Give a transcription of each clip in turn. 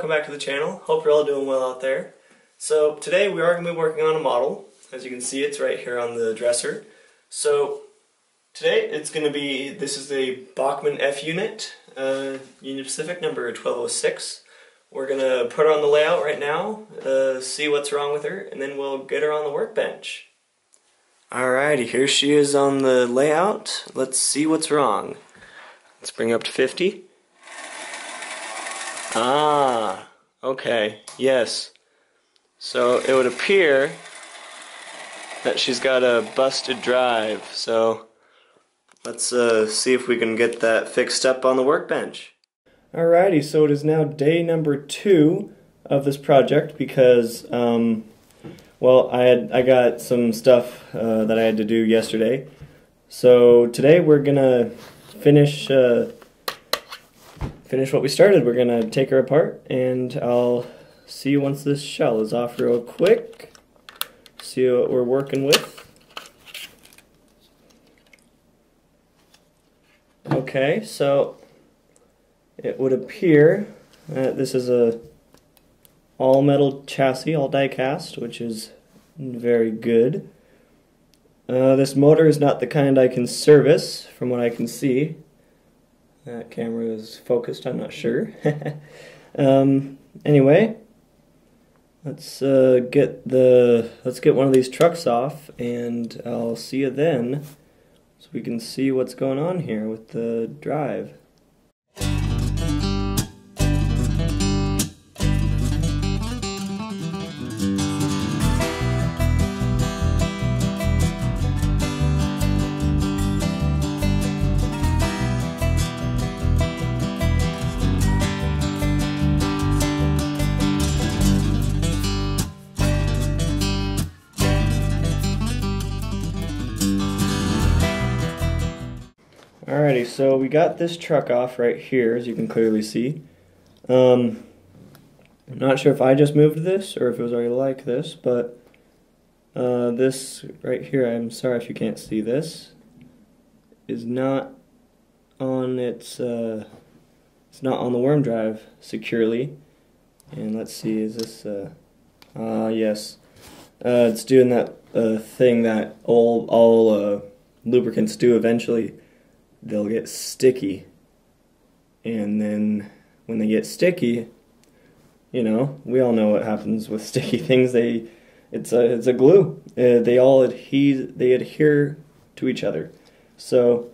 welcome back to the channel. Hope you're all doing well out there. So today we are going to be working on a model. As you can see, it's right here on the dresser. So today it's going to be, this is a Bachman F unit, Union Pacific number 1206. We're going to put her on the layout right now, see what's wrong with her, and then we'll get her on the workbench. Alrighty, here she is on the layout. Let's see what's wrong. Let's bring her up to 50. Ah, okay, yes. So it would appear that she's got a busted drive, so let's see if we can get that fixed up on the workbench. Alrighty, so it is now day number 2 of this project because, well, I got some stuff that I had to do yesterday. So today we're gonna finish what we started. We're gonna take her apart, and I'll see you once this shell is off real quick. See what we're working with. Okay, so it would appear that this is a all metal chassis, all die cast, which is very good. This motor is not the kind I can service, from what I can see. That camera is focused, I'm not sure. Anyway, let's get one of these trucks off, and I'll see you then, so we can see what's going on here with the drive. Alrighty, so we got this truck off right here, as you can clearly see. I'm not sure if I just moved this or if it was already like this, but this right here, I'm sorry if you can't see this, is not on it's not on the worm drive securely. And let's see, is this yes, it's doing that thing that all lubricants do eventually. They'll get sticky, and then when they get sticky, you know, we all know what happens with sticky things. It's a glue. They adhere to each other. So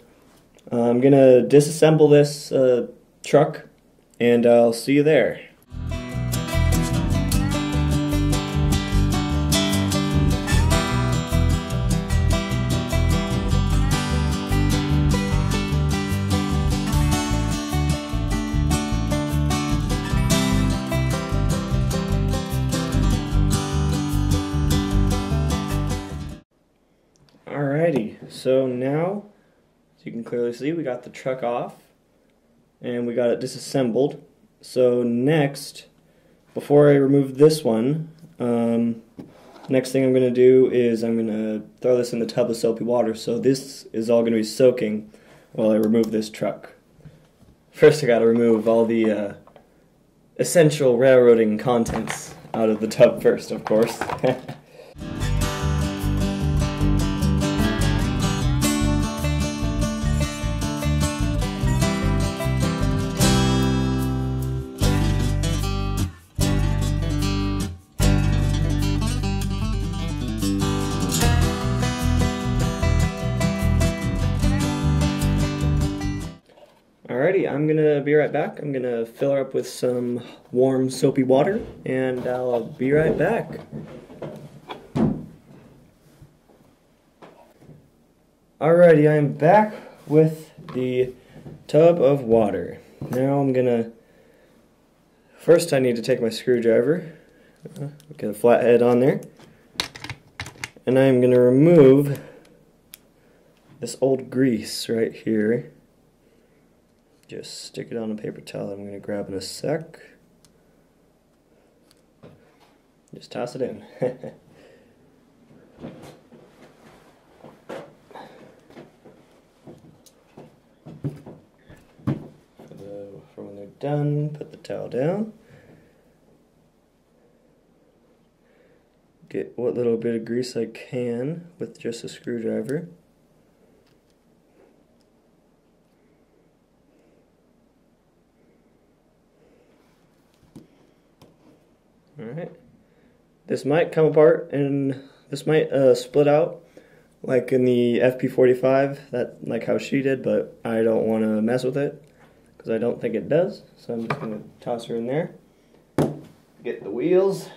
I'm gonna disassemble this truck, and I'll see you there. Alrighty, so now, as you can clearly see, we got the truck off, and we got it disassembled. So next, before I remove this one, next thing I'm going to do is I'm going to throw this in the tub of soapy water. So this is all going to be soaking while I remove this truck. First I got to remove all the essential railroading contents out of the tub first, of course. Alrighty, I'm gonna be right back. I'm gonna fill her up with some warm soapy water, and I'll be right back. Alrighty, I'm back with the tub of water. Now first I need to take my screwdriver, get a flathead on there, and I'm gonna remove this old grease right here. Just stick it on a paper towel that I'm going to grab in a sec. Just toss it in. For when they're done, put the towel down. get what little bit of grease I can with just a screwdriver. Alright. This might come apart and this might split out like in the FP45, that like how she did, but I don't want to mess with it because I don't think it does. So I'm just going to toss her in there. Get the wheels.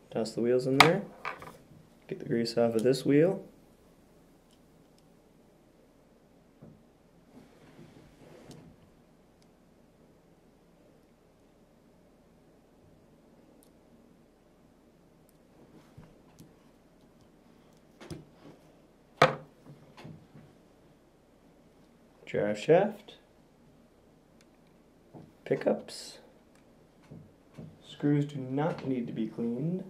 Toss the wheels in there. Get the grease off of this wheel. Drive shaft. Pickups. Screws do not need to be cleaned.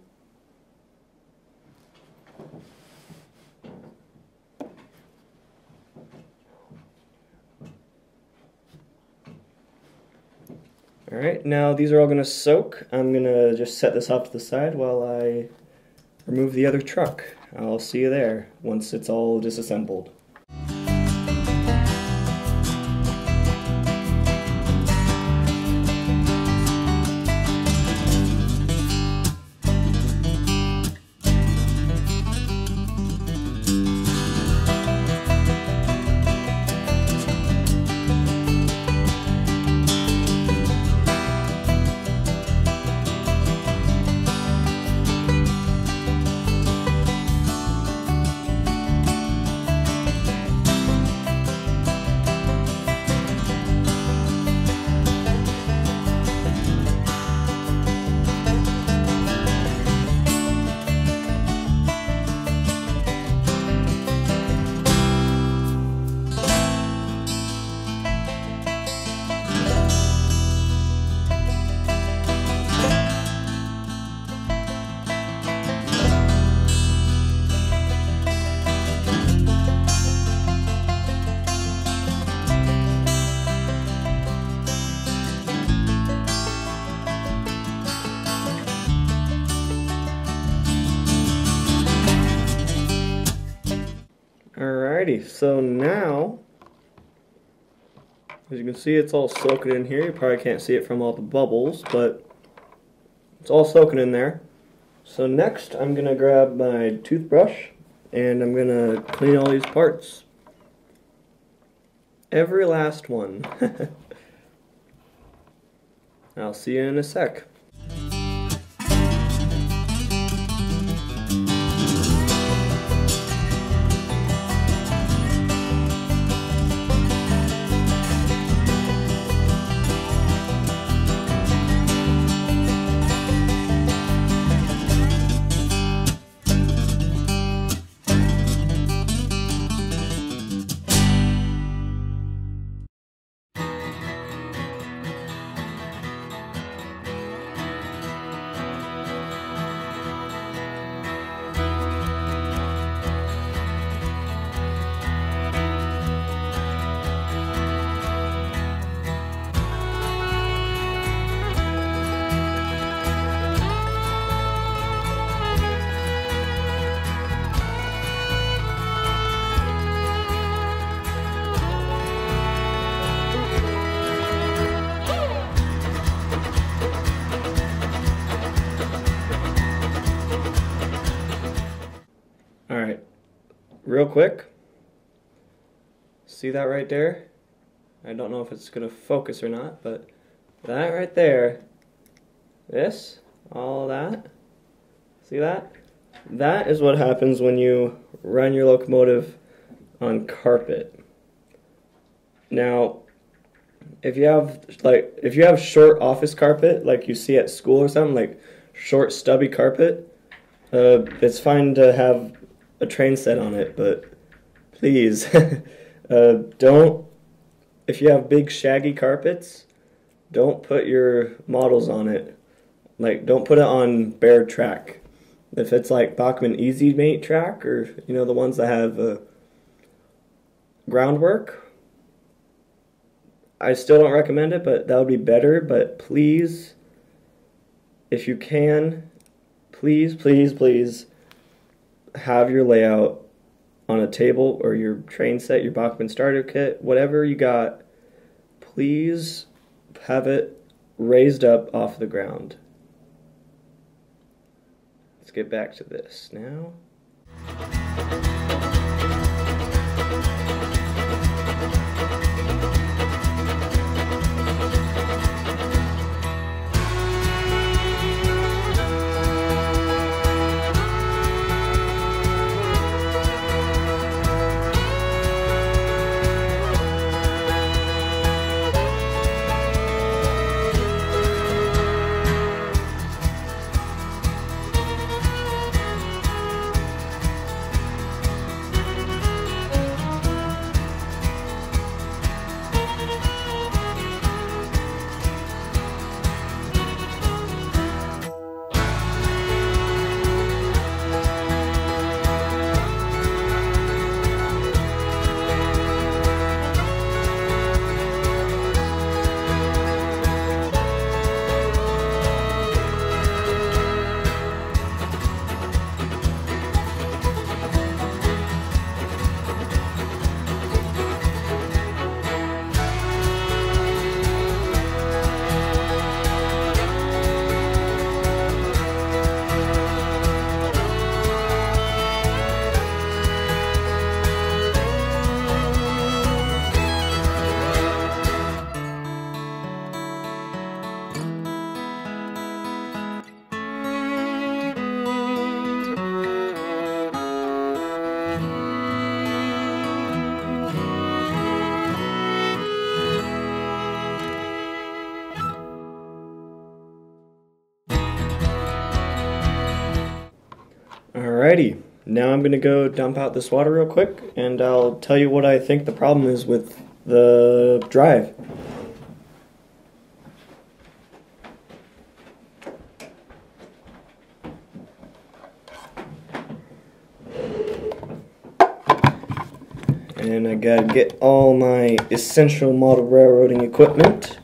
Alright, now these are all going to soak. I'm going to just set this off to the side while I remove the other truck. I'll see you there once it's all disassembled. Alrighty, so now, as you can see, it's all soaking in here. You probably can't see it from all the bubbles, but it's all soaking in there. So next, I'm going to grab my toothbrush, and I'm going to clean all these parts. Every last one. I'll see you in a sec. Alright, real quick, see that right there? I don't know if it's going to focus or not, but that right there, this, all that, see that? That is what happens when you run your locomotive on carpet. Now, if you have short office carpet, like you see at school or something, like short stubby carpet, it's fine to have a train set on it, but please don't, if you have big shaggy carpets, don't put your models on it. Like, don't put it on bare track. If it's like Bachman Easy Mate track, or you know, the ones that have groundwork, I still don't recommend it, but that would be better. But please, if you can, please, please, please have your layout on a table or your train set, your Bachman starter kit, whatever you got, please have it raised up off the ground. Let's get back to this now. Alrighty, now I'm going to go dump out this water real quick, and I'll tell you what I think the problem is with the drive. And I gotta get all my essential model railroading equipment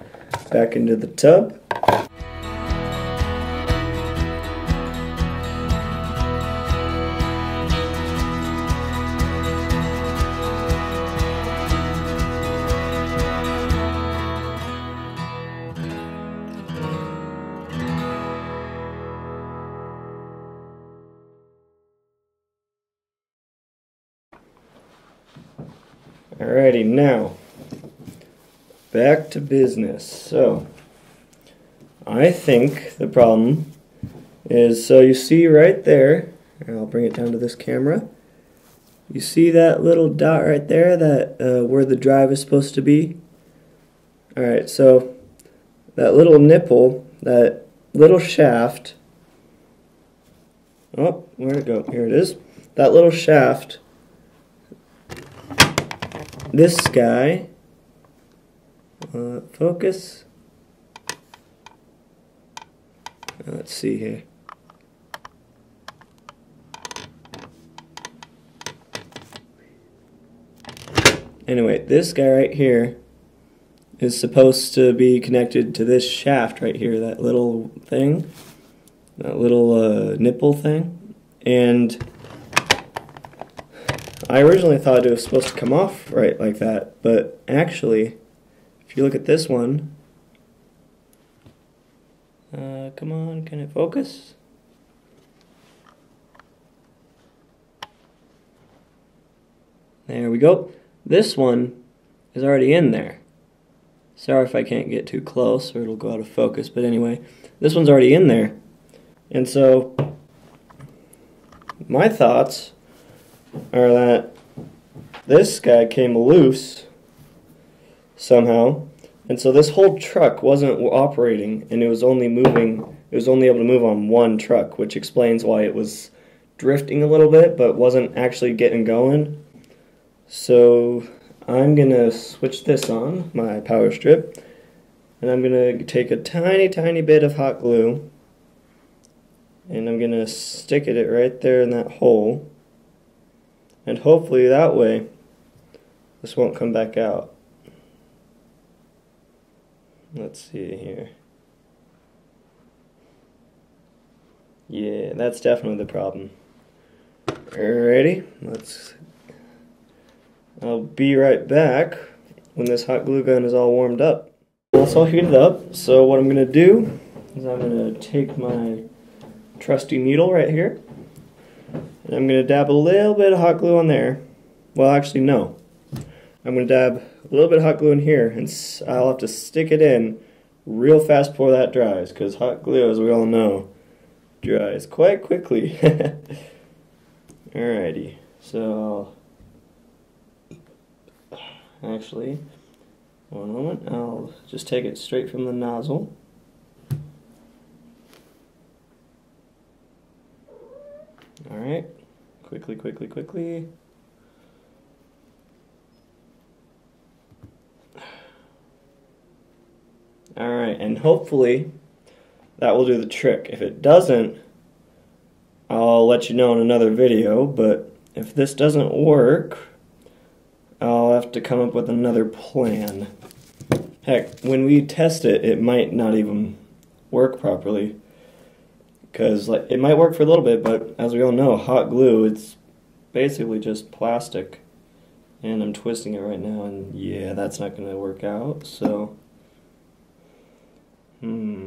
back into the tub. Alrighty, now back to business. So I think the problem is, so you see right there, and I'll bring it down to this camera. You see that little dot right there, that where the drive is supposed to be? Alright, so that little nipple, that little shaft, oh, where'd it go? Here it is. That little shaft, this guy, focus, let's see here. Anyway, this guy right here is supposed to be connected to this shaft right here, that little thing, that little nipple thing, and I originally thought it was supposed to come off right like that, but actually, if you look at this one, come on, can it focus? There we go. This one is already in there. Sorry if I can't get too close or it'll go out of focus, but anyway, this one's already in there. And so, my thoughts are that this guy came loose somehow, and so this whole truck wasn't operating, and it was only moving, it was only able to move on one truck, which explains why it was drifting a little bit but wasn't actually getting going. So I'm gonna switch this on, my power strip, and I'm gonna take a tiny bit of hot glue, and I'm gonna stick it right there in that hole. And hopefully that way, this won't come back out. Let's see here. Yeah, that's definitely the problem. Alrighty, I'll be right back when this hot glue gun is all warmed up. It's all heated up, so what I'm going to do is I'm going to take my trusty needle right here, and I'm going to dab a little bit of hot glue on there. Well, actually, no. I'm going to dab a little bit of hot glue in here, and I'll have to stick it in real fast before that dries, because hot glue, as we all know, dries quite quickly. Alrighty, so actually, one moment, I'll just take it straight from the nozzle. Alright, quickly. Alright, and hopefully that will do the trick. If it doesn't, I'll let you know in another video, but if this doesn't work, I'll have to come up with another plan. Heck, when we test it, it might not even work properly. Because it might work for a little bit, but as we all know, hot glue, it's basically just plastic. And I'm twisting it right now, and yeah, that's not going to work out, so... Alright,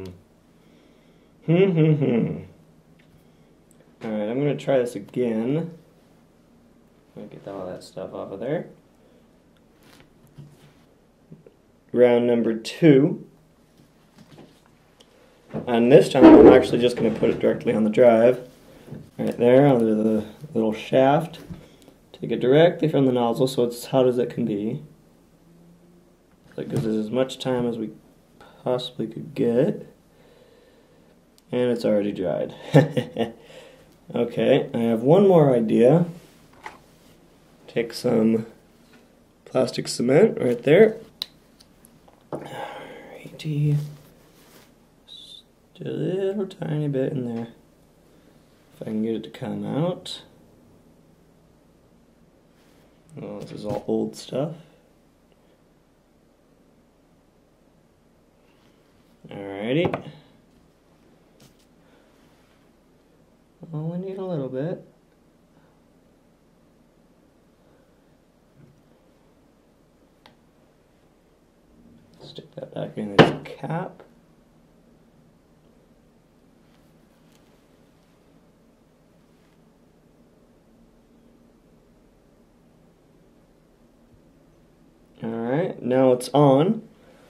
I'm going to try this again. I'm going to get all that stuff off of there. Round number 2. And this time I'm actually just going to put it directly on the drive. Right there, under the little shaft. Take it directly from the nozzle so it's hot as it can be. That gives us as much time as we possibly could get. And it's already dried. Okay, I have one more idea. Take some plastic cement right there. Alrighty. Just a little tiny bit in there. If I can get it to come out. Oh, this is all old stuff. Alrighty. Oh, we need a little bit. Stick that back in its cap. Alright, now it's on.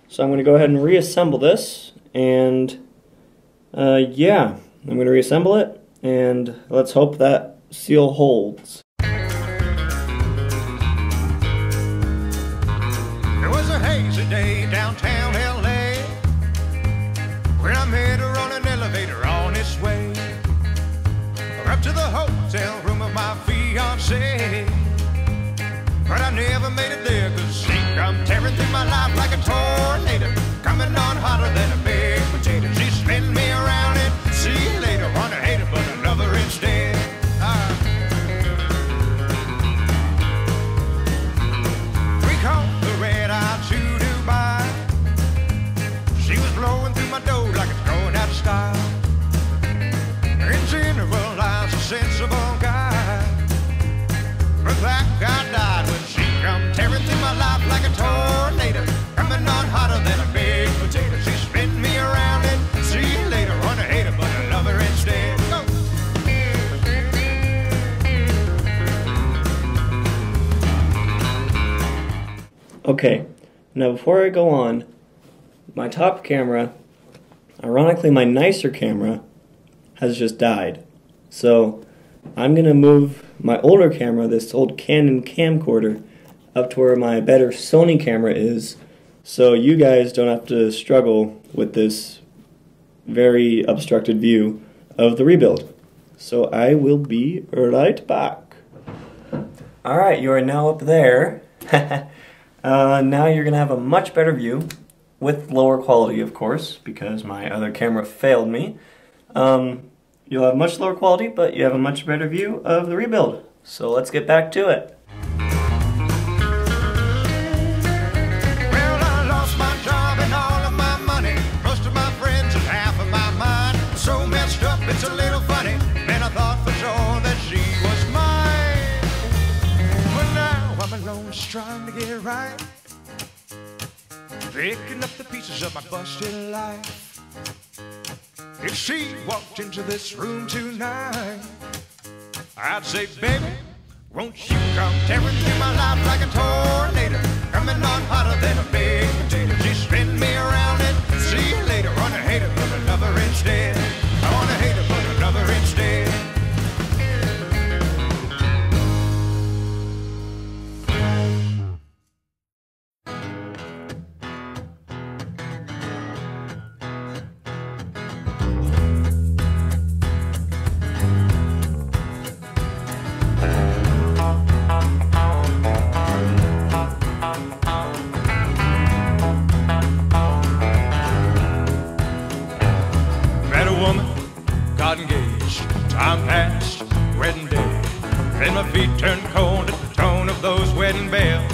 So I'm going to go ahead and reassemble this. And yeah, I'm going to reassemble it. And let's hope that seal holds. There was a hazy day downtown LA when I met her on an elevator on its way up to the hotel room of my fiancé. But I never made it there, cause she come tearing through my life like a tornado, coming on hotter than a big potato. She spin me around and see you later. Want to hate her, but I love her instead. We caught the red eye to Dubai. She was blowing through my dough like it's going out of style. In general, I was a sensible guy, but that guy died when she come tearing through my life like a tornado, coming on hotter than a big potato. She spin me around and see you later. Want to hate her, but I love her instead. Go. Okay, now before I go on, my top camera, ironically my nicer camera, has just died. So I'm going to move my older camera, this old Canon camcorder, up to where my better Sony camera is, so you guys don't have to struggle with this very obstructed view of the rebuild. So I will be right back. Alright, you are now up there. Now you're going to have a much better view, with lower quality of course, because my other camera failed me. You'll have much lower quality, but you have a much better view of the rebuild. So let's get back to it. Well, I lost my job and all of my money, most of my friends and half of my mind. So messed up, it's a little funny. trying to get right, picking up the pieces of my busted life. If she walked into this room tonight, I'd say, baby, won't you come tearing through my life like a tornado, coming on hotter than a big potato. She spin me around and see you later. Wanna hate her, but another instead. I wanna hate her, but another instead. Got engaged, time passed, wedding day. Then my feet turned cold at the tone of those wedding bells.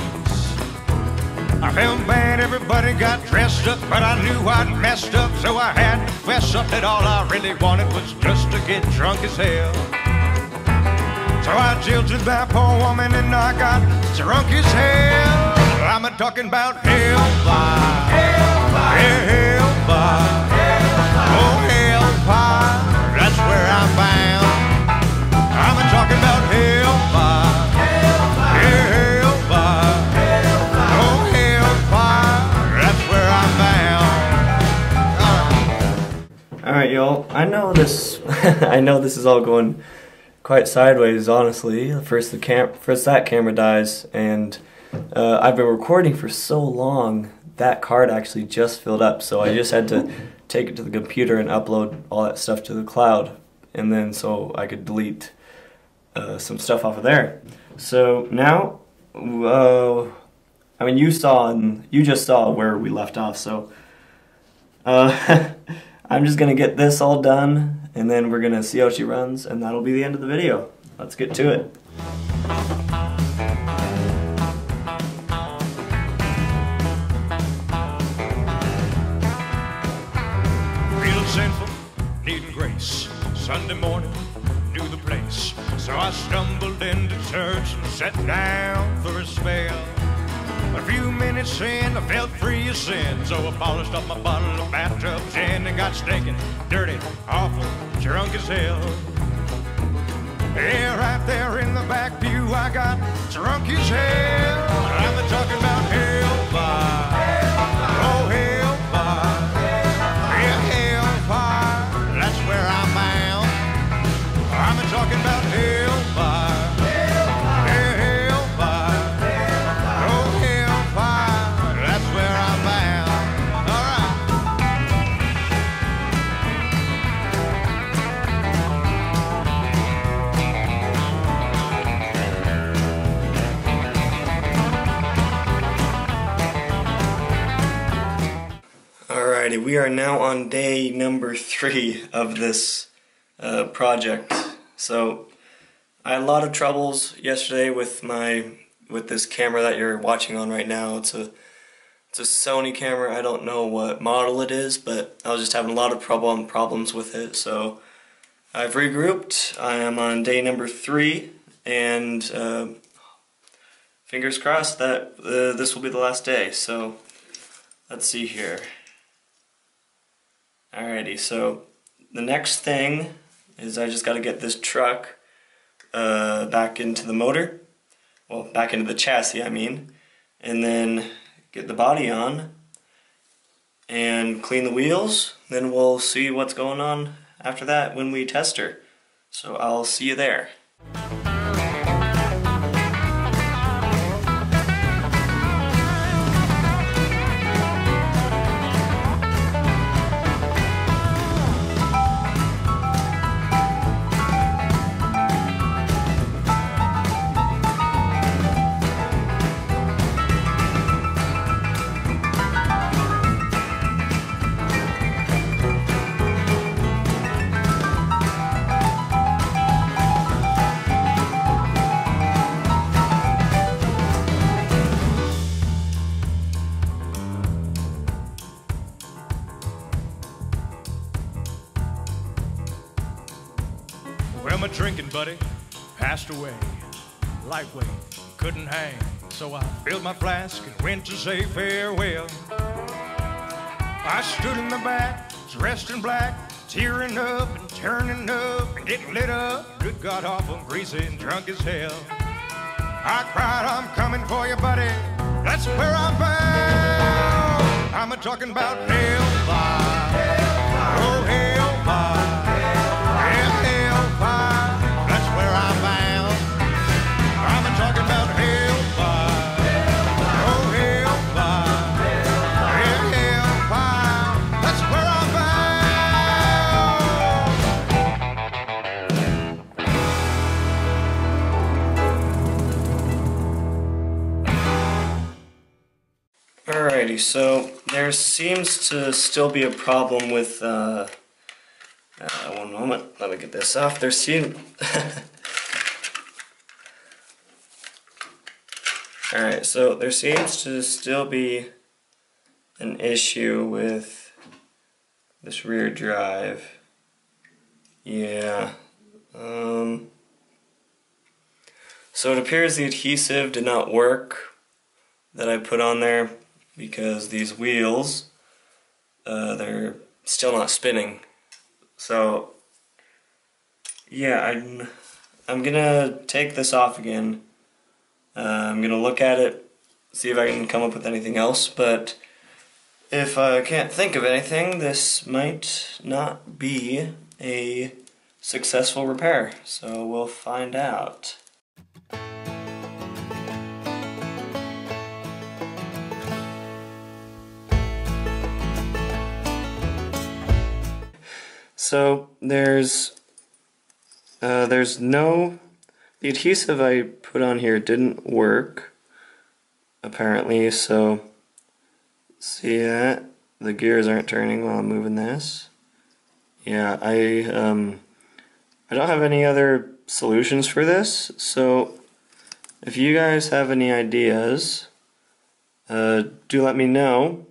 I felt bad, everybody got dressed up, but I knew I'd messed up, so I had to fess up that all I really wanted was just to get drunk as hell. So I jilted that poor woman and I got drunk as hell. I'm a talking about hellfire, hellfire, yeah, hellfire, hellfire. Oh hellfire, that's where I'm bound. I'm a talking about hellfire, hellfire, yeah, hellfire, hellfire. Oh hellfire, that's where I'm bound. Alright y'all, I know this I know this is all going quite sideways, honestly. First that camera dies, and I've been recording for so long that card actually just filled up, so I just had to take it to the computer and upload all that stuff to the cloud, and then so I could delete some stuff off of there. So now, I mean, you just saw where we left off, so I'm just gonna get this all done, and then we're gonna see how she runs, and that'll be the end of the video. Let's get to it. Sinful, needing grace. Sunday morning, knew the place. So I stumbled into church and sat down for a spell. A few minutes in, I felt free of sin, so I polished up my bottle of bathtub gin and got stinking, dirty, awful, drunk as hell. Yeah, right there in the back pew, I got drunk as hell. I'm talking about hellfire, hellfire. Oh hellfire, yeah, hellfire, that's where I'm bound. I'm talking about hellfire, hellfire, yeah, hellfire, hellfire. Oh hellfire, that's where I'm bound. All right. Alrighty, we are now on day number 3 of this project. So I had a lot of troubles yesterday with this camera that you're watching on right now. It's a Sony camera. I don't know what model it is, but I was just having a lot of problems with it. So I've regrouped. I am on day number 3, and fingers crossed that this will be the last day. So let's see here. Alrighty, so the next thing is I just got to get this truck back into the motor, well, back into the chassis, I mean, and then get the body on and clean the wheels. Then we'll see what's going on after that when we test her. So I'll see you there. Well, my drinking buddy passed away, lightweight, couldn't hang. So I filled my flask and went to say farewell. I stood in the back, dressed in black, tearing up and turning up and getting lit up. Good God, awful, greasy and drunk as hell. I cried, I'm coming for you, buddy. That's where I'm bound. I'm a-talking about hellfire. Oh, hellfire. Yeah, hellfire. That's where I'm bound. I'm a-talking about hellfire. Oh, hellfire. Yeah, hellfire. That's where I'm bound. Alrighty, so there seems to still be a problem with, one moment, let me get this off. Alright, so there seems to still be an issue with this rear drive. Yeah. So it appears the adhesive did not work that I put on there, because these wheels, they're still not spinning. So yeah, I'm gonna take this off again. I'm gonna look at it, see if I can come up with anything else, but if I can't think of anything, this might not be a successful repair, so we'll find out. So the adhesive I put on here didn't work, apparently, so see that? The gears aren't turning while I'm moving this. Yeah, I don't have any other solutions for this, so if you guys have any ideas, do let me know,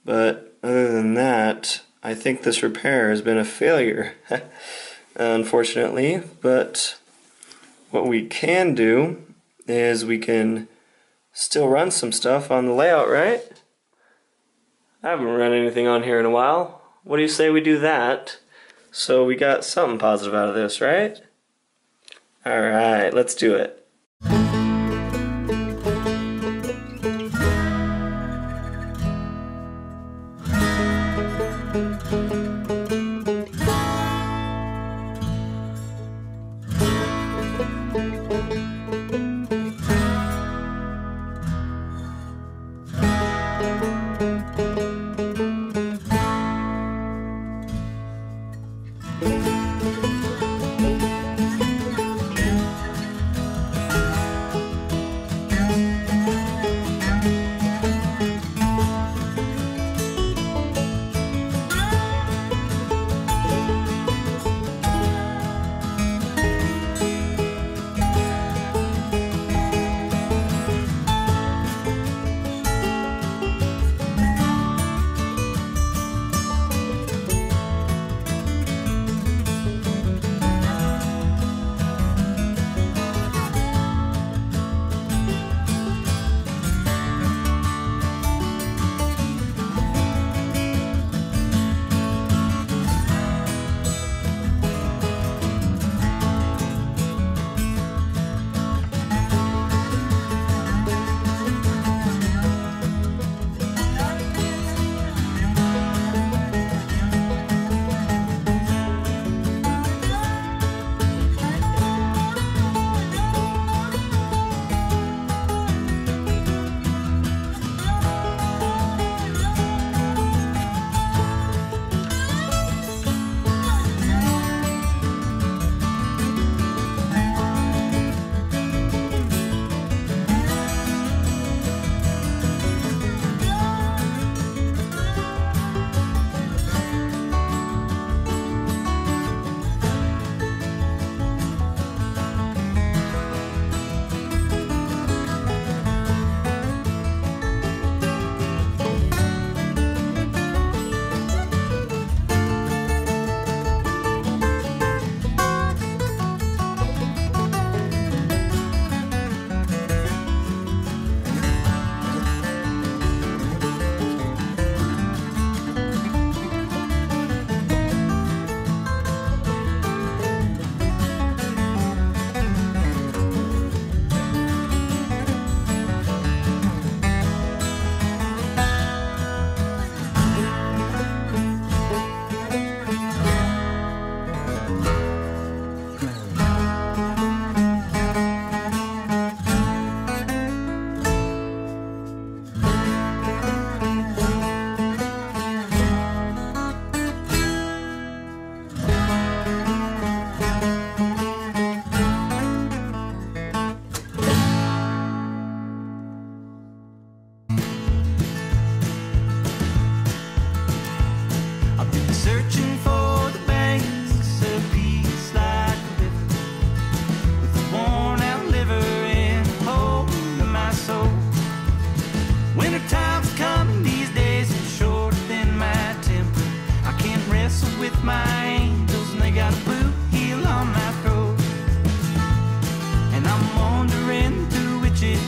but other than that, I think this repair has been a failure, unfortunately, but what we can do is we can still run some stuff on the layout, right? I haven't run anything on here in a while. What do you say we do that? So we got something positive out of this, right? Alright, let's do it.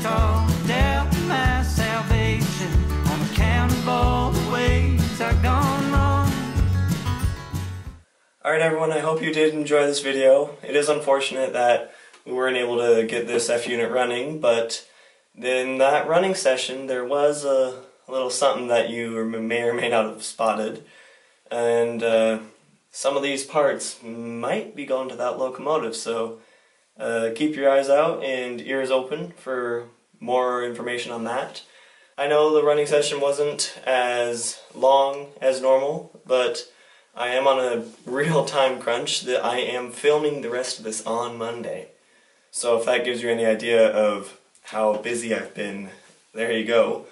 called doubt my salvation on account of all the ways I've gone wrong. Alright everyone, I hope you did enjoy this video. It is unfortunate that we weren't able to get this F unit running, but in that running session there was a little something that you may or may not have spotted, and some of these parts might be going to that locomotive, so keep your eyes out and ears open for more information on that. I know the running session wasn't as long as normal, but I am on a real time crunch that I am filming the rest of this on Monday. So if that gives you any idea of how busy I've been, there you go.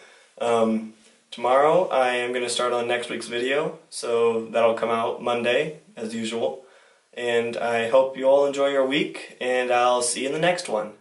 Tomorrow I am going to start on next week's video, so that'll come out Monday as usual. And I hope you all enjoy your week, and I'll see you in the next one.